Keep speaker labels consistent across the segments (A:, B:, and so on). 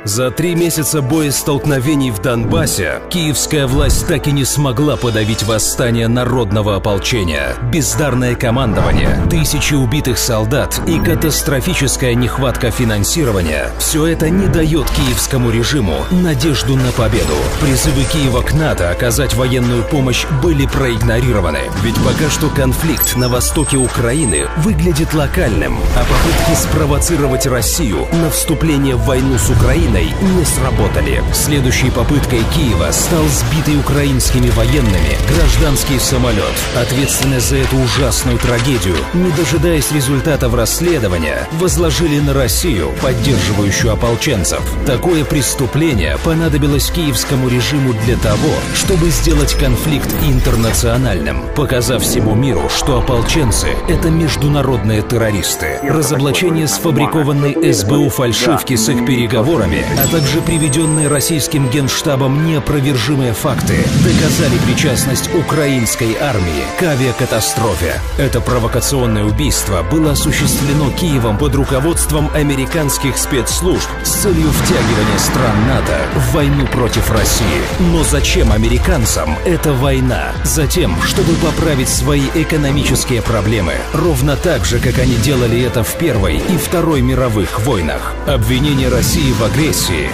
A: За 3 месяца боестолкновений в Донбассе киевская власть так и не смогла подавить восстание народного ополчения. Бездарное командование, тысячи убитых солдат и катастрофическая нехватка финансирования – все это не дает киевскому режиму надежду на победу. Призывы Киева к НАТО оказать военную помощь были проигнорированы. Ведь пока что конфликт на востоке Украины выглядит локальным, а попытки спровоцировать Россию на вступление в войну с Украиной не сработали. Следующей попыткой Киева стал сбитый украинскими военными гражданский самолет. Ответственность за эту ужасную трагедию, не дожидаясь результатов расследования, возложили на Россию, поддерживающую ополченцев. Такое преступление понадобилось киевскому режиму для того, чтобы сделать конфликт интернациональным, показав всему миру, что ополченцы – это международные террористы. Разоблачение сфабрикованной СБУ фальшивки с их переговорами, а также приведенные российским генштабом неопровержимые факты доказали причастность украинской армии к авиакатастрофе. Это провокационное убийство было осуществлено Киевом под руководством американских спецслужб с целью втягивания стран НАТО в войну против России. Но зачем американцам эта война? Затем, чтобы поправить свои экономические проблемы, ровно так же, как они делали это в Первой и Второй мировых войнах. Обвинение России в агрессии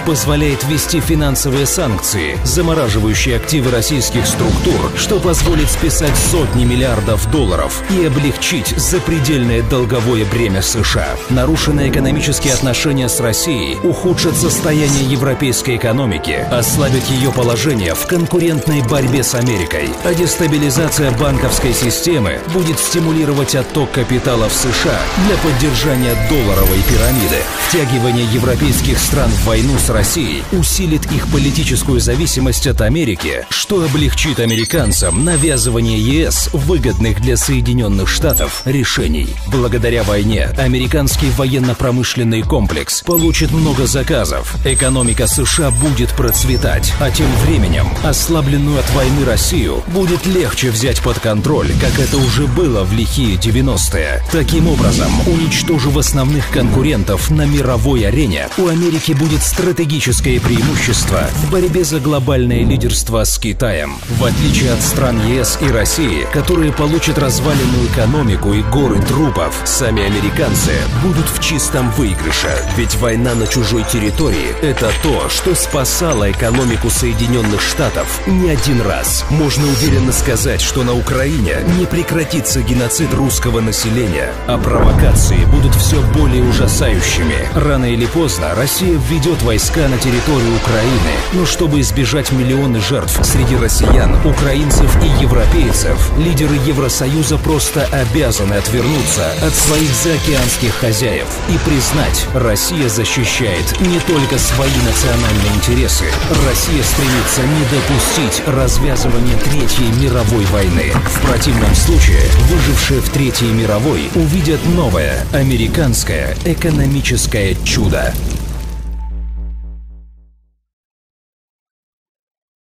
A: позволяет ввести финансовые санкции, замораживающие активы российских структур, что позволит списать сотни миллиардов долларов и облегчить запредельное долговое бремя США. Нарушенные экономические отношения с Россией ухудшат состояние европейской экономики, ослабят ее положение в конкурентной борьбе с Америкой, а дестабилизация банковской системы будет стимулировать отток капитала в США для поддержания долларовой пирамиды. Втягивание европейских стран в войну с Россией усилит их политическую зависимость от Америки, что облегчит американцам навязывание ЕС выгодных для Соединенных Штатов решений. Благодаря войне американский военно-промышленный комплекс получит много заказов, экономика США будет процветать, а тем временем ослабленную от войны Россию будет легче взять под контроль, как это уже было в лихие 90-е. Таким образом, уничтожив основных конкурентов на мировой арене, у Америки будет стратегическое преимущество в борьбе за глобальное лидерство с Китаем. В отличие от стран ЕС и России, которые получат разваленную экономику и горы трупов, сами американцы будут в чистом выигрыше. Ведь война на чужой территории – это то, что спасало экономику Соединенных Штатов не один раз. Можно уверенно сказать, что на Украине не прекратится геноцид русского населения, а провокации будут все более ужасающими. Рано или поздно Россия введет войска на территорию Украины, но чтобы избежать миллионы жертв среди россиян, украинцев и европейцев, лидеры Евросоюза просто обязаны отвернуться от своих заокеанских хозяев и признать, Россия защищает не только свои национальные интересы. Россия стремится не допустить развязывания Третьей мировой войны. В противном случае выжившие в Третьей мировой увидят новое американское экономическое чудо.